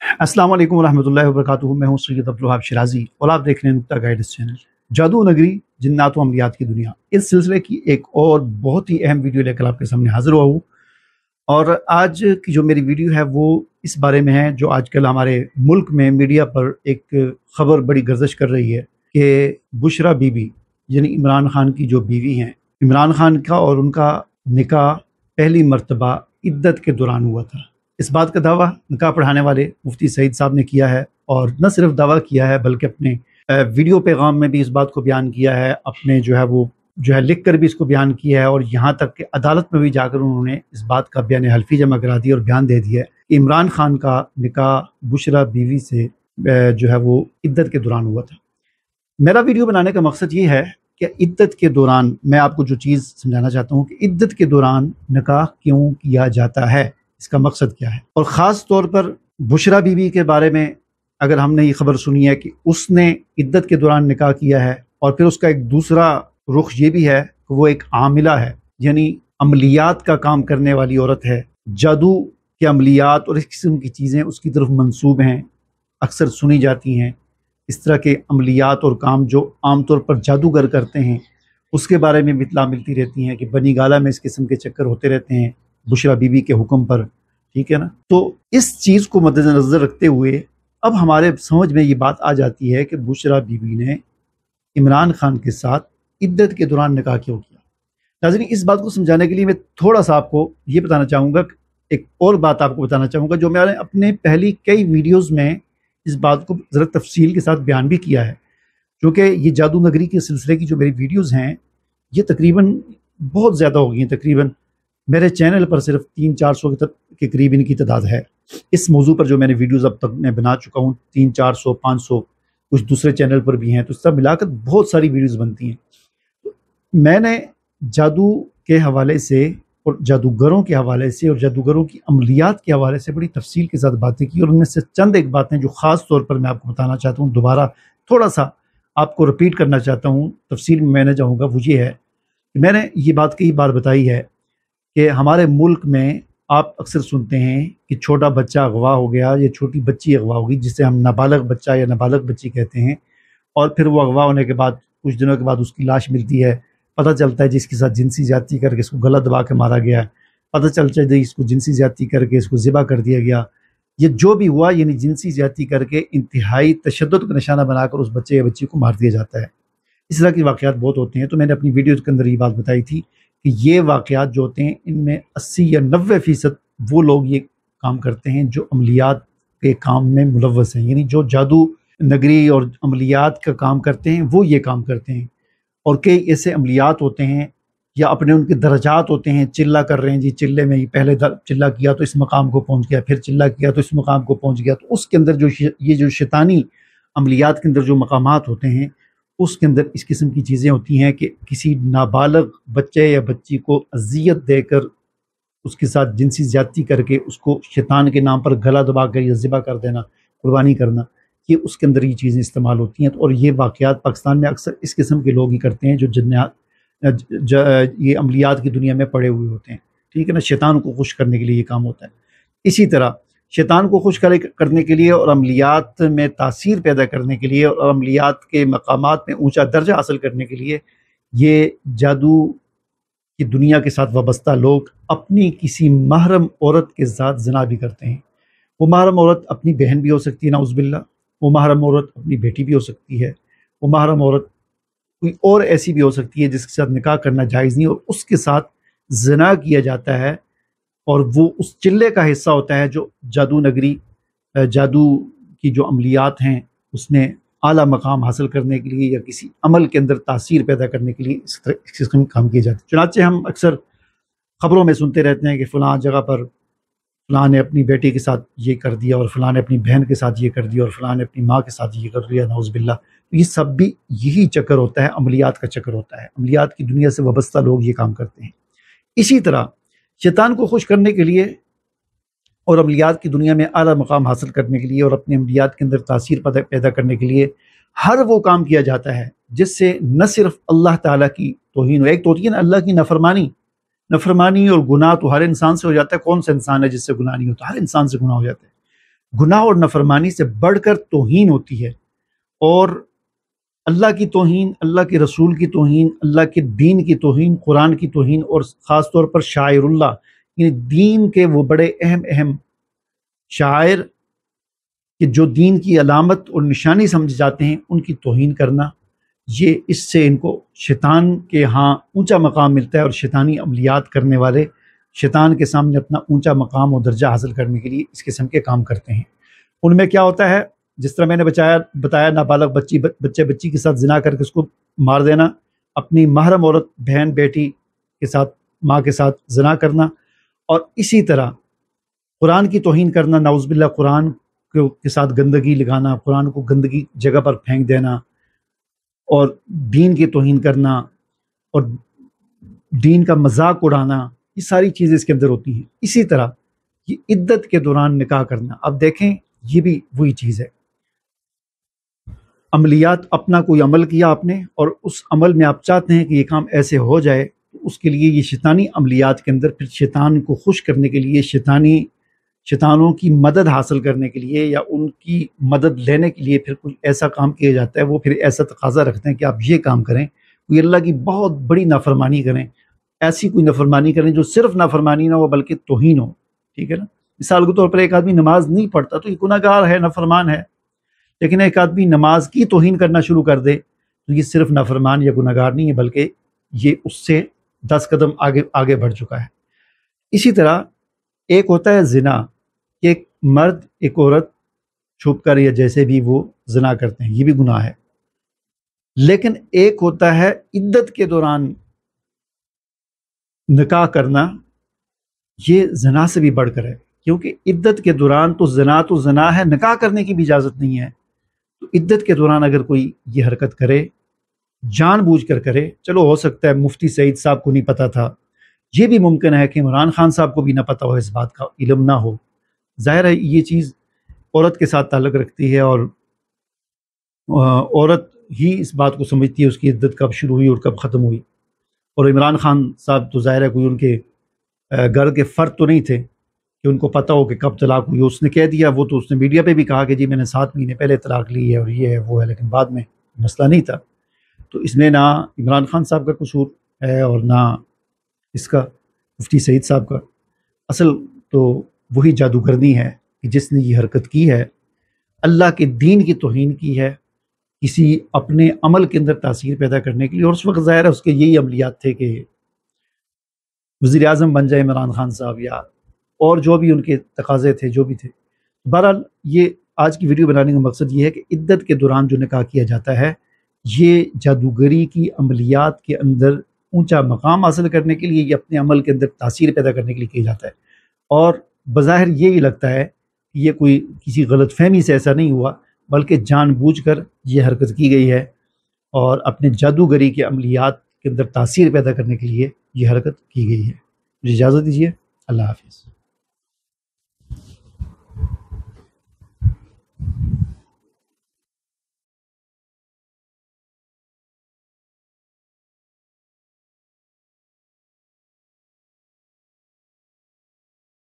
अस्सलाम वालेकुम रहमतुल्लाहि व बरकातुहू। मैं हूँ सैयद अब्दुल वहाब शिराजी और आप देख रहे हैं नुक्ता गाइडेंस चैनल। जादू नगरी जिन्नात व अमलियात की दुनिया, इस सिलसिले की एक और बहुत ही अहम वीडियो लेकर आपके सामने हाजिर हुआ हूँ। और आज की जो मेरी वीडियो है वो इस बारे में है जो आजकल हमारे मुल्क में मीडिया पर एक खबर बड़ी गर्दिश कर रही है कि बुशरा बीबी यानी इमरान खान की जो बीवी हैं, इमरान खान का और उनका निकाह पहली मर्तबा इद्दत के दौरान हुआ था। इस बात का दावा निकाह पढ़ाने वाले मुफ्ती सईद साहब ने किया है, और न सिर्फ दावा किया है बल्कि अपने वीडियो पैगाम में भी इस बात को बयान किया है, अपने जो है लिख कर भी इसको बयान किया है, और यहाँ तक कि अदालत में भी जाकर उन्होंने इस बात का बयान हल्फी जमा करा दिया और बयान दे दिया है कि इमरान खान का निकाह बुशरा बीवी से जो है वो इद्दत के दौरान हुआ था। मेरा वीडियो बनाने का मकसद ये है कि इद्दत के दौरान मैं आपको जो चीज़ समझाना चाहता हूँ कि इद्दत के दौरान निकाह क्यों किया जाता है, इसका मकसद क्या है। और ख़ास तौर पर बुशरा बीबी के बारे में अगर हमने ये खबर सुनी है कि उसने इद्दत के दौरान निकाह किया है, और फिर उसका एक दूसरा रुख ये भी है कि वो एक आमिला है, यानी अमलियात का काम करने वाली औरत है। जादू के अमलियात और इस किस्म की चीज़ें उसकी तरफ मंसूब हैं, अक्सर सुनी जाती हैं। इस तरह के अमलियात और काम जो आमतौर पर जादूगर करते हैं उसके बारे में भी इत्तला मिलती रहती हैं कि बनी गाला में इस किस्म के चक्कर होते रहते हैं बुशरा बीबी के हुक्म पर, ठीक है ना। तो इस चीज़ को मद्देनज़र रखते हुए अब हमारे समझ में ये बात आ जाती है कि बुशरा बीबी ने इमरान खान के साथ इद्दत के दौरान निकाह क्यों किया। नाज़रीन, इस बात को समझाने के लिए मैं थोड़ा सा आपको ये बताना चाहूँगा, एक और बात आपको बताना चाहूँगा जो मैंने अपने पहली कई वीडियोज़ में इस बात को ज़रा तफसील के साथ बयान भी किया है। क्योंकि ये जादू नगरी के सिलसिले की जो मेरी वीडियोज़ हैं ये तकरीबन बहुत ज़्यादा हो गई हैं। तकरीबन मेरे चैनल पर सिर्फ 300-400 के करीब इनकी तादाद है। इस मौजू पर जो मैंने वीडियोज़ अब तक मैं बना चुका हूँ 300-400-500, कुछ दूसरे चैनल पर भी हैं, तो सब मिलाकर बहुत सारी वीडियोज़ बनती हैं। मैंने जादू के हवाले से और जादूगरों के हवाले से और जादूगरों की अमलियात के हवाले से बड़ी तफसील के साथ बातें की, और उनमें से चंद एक बातें जो ख़ास तौर पर मैं आपको बताना चाहता हूँ, दोबारा थोड़ा सा आपको रिपीट करना चाहता हूँ, तफसील में मैंने चाहूँगा वो ये है कि मैंने ये बात कई बार बताई है कि हमारे मुल्क में आप अक्सर सुनते हैं कि छोटा बच्चा अगवा हो गया या छोटी बच्ची अगवा होगी, जिसे हम नाबालग बच्चा या नाबालग बच्ची कहते हैं, और फिर वो अगवा होने के बाद कुछ दिनों के बाद उसकी लाश मिलती है। पता चलता है जिसके साथ जिनसी ज़्यादती करके इसको गला दबा के मारा गया है, पता चलता है इसको जिनसी ज़्यादती करके इसको ज़िबा कर दिया गया। ये जो भी हुआ यानी जिनसी ज़्यादती करके इंतहाई तशद्दुद का निशाना बनाकर उस बच्चे या बच्ची को मार दिया जाता है। इस तरह के वाक़यात बहुत होते हैं। तो मैंने अपनी वीडियो के अंदर ये बात बताई थी कि ये वाक़यात जो होते हैं इनमें 80 या 90% वो लोग ये काम करते हैं जो अमलियात के काम में मुलव्वस हैं, यानी जो जादू नगरी और अमलियात का काम करते हैं वो ये काम करते हैं। और कई ऐसे अमलियात होते हैं या अपने उनके दर्जात होते हैं, चिल्ला कर रहे हैं जी, चिल्ले में ही पहले चिल्ला किया तो इस मकाम को पहुंच गया, फिर चिल्ला किया तो इस मकाम को पहुंच गया। तो उसके अंदर जो शैतानी अमलियात के अंदर जो मकामात होते हैं उसके अंदर इस किस्म की चीज़ें होती हैं कि किसी नाबालग बच्चे या बच्ची को अजियत देकर उसके साथ जिनसी ज़्यादती करके उसको शैतान के नाम पर गला दबा कर या ज़िबा कर देना, कुर्बानी करना, ये उसके अंदर ये चीज़ें इस्तेमाल होती हैं। और ये वाक़यात पाकिस्तान में अक्सर इस किस्म के लोग ही करते हैं जो ये अमलियात की दुनिया में पड़े हुए होते हैं, ठीक है ना। शैतान को खुश करने के लिए ये काम होता है। इसी तरह शैतान को खुश करने के लिए और अमलियात में तासीर पैदा करने के लिए और अमलियात के मकामात में ऊंचा दर्जा हासिल करने के लिए ये जादू की दुनिया के साथ वाबस्ता लोग अपनी किसी महरम औरत के साथ ज़िना भी करते हैं। वो महरम औरत अपनी बहन भी हो सकती है नाउज़ुबिल्लाह, वो महरम औरत अपनी बेटी भी हो सकती है, वो महरम औरत कोई और ऐसी भी हो सकती है जिसके साथ निकाह करना जायज़ नहीं और उसके साथ ज़िना किया जाता है, और वो उस चिल्ले का हिस्सा होता है जो जादू नगरी जादू की जो अमलियात हैं उसमें आला मकाम हासिल करने के लिए या किसी अमल के अंदर तासीर पैदा करने के लिए इस किस्म के काम किए जाते हैं। चुनांचे हम अक्सर ख़बरों में सुनते रहते हैं कि फ़लाँ जगह पर फ़लाँ ने अपनी बेटी के साथ ये कर दिया और फ़लाँ ने अपनी बहन के साथ ये कर दिया और फ़लाँ ने अपनी माँ के साथ ये कर दिया, नाउज़ुबिल्लाह। तो ये सब भी यही चक्कर होता है, अमलियात का चक्कर होता है। अमलियात की दुनिया से वाबस्ता लोग ये काम करते हैं। इसी तरह शैतान को खुश करने के लिए और अमलियात की दुनिया में आला मकाम हासिल करने के लिए और अपने अमलियात के अंदर तासीर पैदा करने के लिए हर वो काम किया जाता है जिससे न सिर्फ अल्लाह ताला की तौहीन हो, एक तो होती है ना अल्लाह की नफरमानी और गुनाह तो हर इंसान से हो जाता है। कौन सा इंसान है जिससे गुनाह नहीं होता? हर इंसान से गुनाह हो जाता है। گناہ اور نافرمانی سے بڑھ کر توہین ہوتی ہے، اور اللہ کی توہین، اللہ کے رسول کی توہین، اللہ کے دین کی توہین، قرآن کی توہین، اور خاص طور پر شاعر اللہ، یعنی دین کے وہ بڑے اہم شاعر کہ جو دین کی علامت اور نشانی سمجھے جاتے ہیں، ان کی توہین کرنا، یہ اس سے ان کو شیطان کے ہاں اونچا مقام ملتا ہے، اور شیطانی عملیات کرنے والے شیطان کے سامنے اپنا اونچا مقام اور درجہ حاصل کرنے کے لیے اس قسم کے کام کرتے ہیں۔ ان میں کیا ہوتا ہے، جس طرح میں نے بتایا نابالغ بچی کے ساتھ زنا کر کے اس کو مار دینا، اپنی محرم عورت بہن بیٹی کے ساتھ، ماں کے ساتھ زنا کرنا، اور اسی طرح قرآن کی توہین کرنا، نعوذ باللہ قرآن کے ساتھ گندگی لگانا، قرآن کو گندگی جگہ پر پھینک دینا، اور دین کی توہین کرنا اور دین کا مذاق اڑانا، یہ ساری چیزیں اس کے اندر ہوتی ہیں۔ اسی طرح یہ عدت کے دوران نکاح کرنا، اب دیکھیں یہ بھی وہی چیز ہے، عملیات، اپنا کوئی عمل کیا آپ نے اور اس عمل میں آپ چاہتے ہیں کہ یہ کام ایسے ہو جائے، تو اس کے لیے یہ شیطانی عملیات کے اندر پھر شیطان کو خوش کرنے کے لیے، شیطانوں کی مدد حاصل کرنے کے لیے یا ان کی مدد لینے کے لیے پھر کوئی ایسا کام کیا جاتا ہے، وہ پھر ایسا تقاضا رکھتے ہیں کہ آپ یہ کام کریں، کوئی اللہ کی بہت بڑی نافرمانی کریں، ایسی کوئی نافرمانی کریں جو صرف نافرمانی نہ ہو بلکہ توہین ہو، ٹھیک ہے نا۔ مثال کے طور پر ایک آدمی نماز نہیں پڑھتا تو یہ گناہ گار ہے، نافرمان ہے، لیکن ایک آدمی نماز کی توہین کرنا شروع کر دے تو یہ صرف نافرمان یا گناہ گار نہیں ہے بلکہ یہ اس سے 10 قدم آگے بڑھ چکا ہے۔ اسی طرح ایک ہوتا ہے زنا، کہ ایک مرد ایک عورت چھپ کر یا جیسے بھی وہ زنا کرتے ہیں، یہ بھی گناہ ہے، لیکن ایک ہوتا ہے عدت کے دوران نکاح کرنا، یہ زنا سے بھی بڑھ کر ہے، کیونکہ عدت کے دوران تو زنا ہے، نکاح کرنے کی بھی اجازت نہیں ہے۔ تو عدت کے دوران اگر کوئی یہ حرکت کرے، جان بوجھ کر کرے، چلو ہو سکتا ہے مفتی سعید صاحب کو نہیں پتا تھا، یہ بھی ممکن ہے کہ عمران خان صاحب کو بھی نہ پتا ہو، اس بات کا علم نہ ہو، ظاہر ہے یہ چیز عورت کے ساتھ تعلق رکھتی ہے، اور عورت ہی اس بات کو سمجھتی ہے اس کی عدت کب شروع ہوئی اور کب ختم ہوئی، اور عمران خان صاحب تو ظاہر ہے کوئی ان کے گھر کے فرد تو نہیں تھے کہ ان کو پتہ ہو کہ کب طلاق ہوئی، اس نے کہہ دیا، وہ تو اس نے میڈیا پہ بھی کہا کہ جی میں نے 7 مہینے پہلے طلاق لی ہے اور یہ ہے وہ ہے، لیکن بعد میں مسئلہ نہیں تھا۔ تو اس میں نہ عمران خان صاحب کا قصور ہے اور نہ اس کا مفتی سعید صاحب کا، اصل تو وہی جادوگرنی ہے کہ جس نے یہ حرکت کی ہے، اللہ کے دین کی توہین کی ہے کسی اپنے عمل کے اندر تاثیر پیدا کرنے کے لیے، اور اس وقت ظاہر ہے اس کے یہی عملیات تھے کہ وزیر اعظم بن جائے عمران خان صاحب، یا اور جو بھی ان کے تقاضے تھے جو بھی تھے۔ بہرحال یہ آج کی ویڈیو بنانے کا مقصد یہ ہے کہ عدت کے دوران جو نکاح کیا جاتا ہے، یہ جادوگری کی عملیات کے اندر اونچا مقام حاصل کرنے کے لیے، یہ اپنے عمل کے اندر تاثیر پیدا کرنے کے لیے کیا جاتا ہے، اور بظاہر یہی لگتا ہے کہ یہ کوئی کسی غلط فہمی سے ایسا نہیں ہوا بلکہ جان بوجھ کر یہ حرکت کی گئی ہے، اور اپنے جادوگری کے عملیات کے اندر تاثیر پیدا کرنے کے لیے یہ حرکت کی گئی ہے۔ مجھے اجازت دیجیے، اللہ حافظ۔